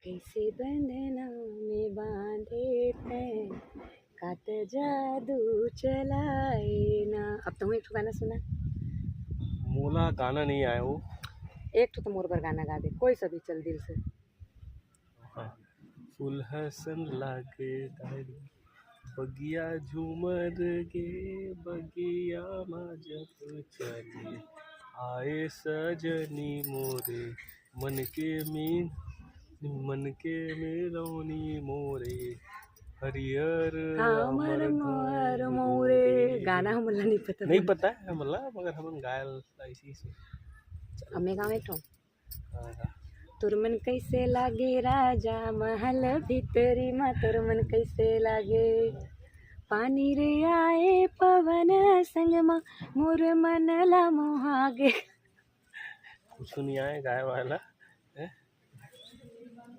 कैसे बंधना में बांधे तैं कात जादू चलाए ना। अब तो एक गाना सुना। मोला गाना नहीं आया वो। एक तो मोर पर गाना गा दे, कोई सा भी चल दिल से। हाँ। फूल हसन लागे डाली बगिया झूमर गे बगिया माँ जब चली आए सजनी मोरे मन के मेरौनी मोरे हरियर हमर मोर मोरे गाना हम नहीं पता। नहीं पता है मतलब, मगर हम गायल ऐसी से। हमें गाँव एक तुरमन कैसे लागे राजा महल भीतरी माँ तुरमन कैसे लागे पानी रे आए पवन संग माँ मोर मन ला मोहागे। कुछ नहीं आए गाय वाला।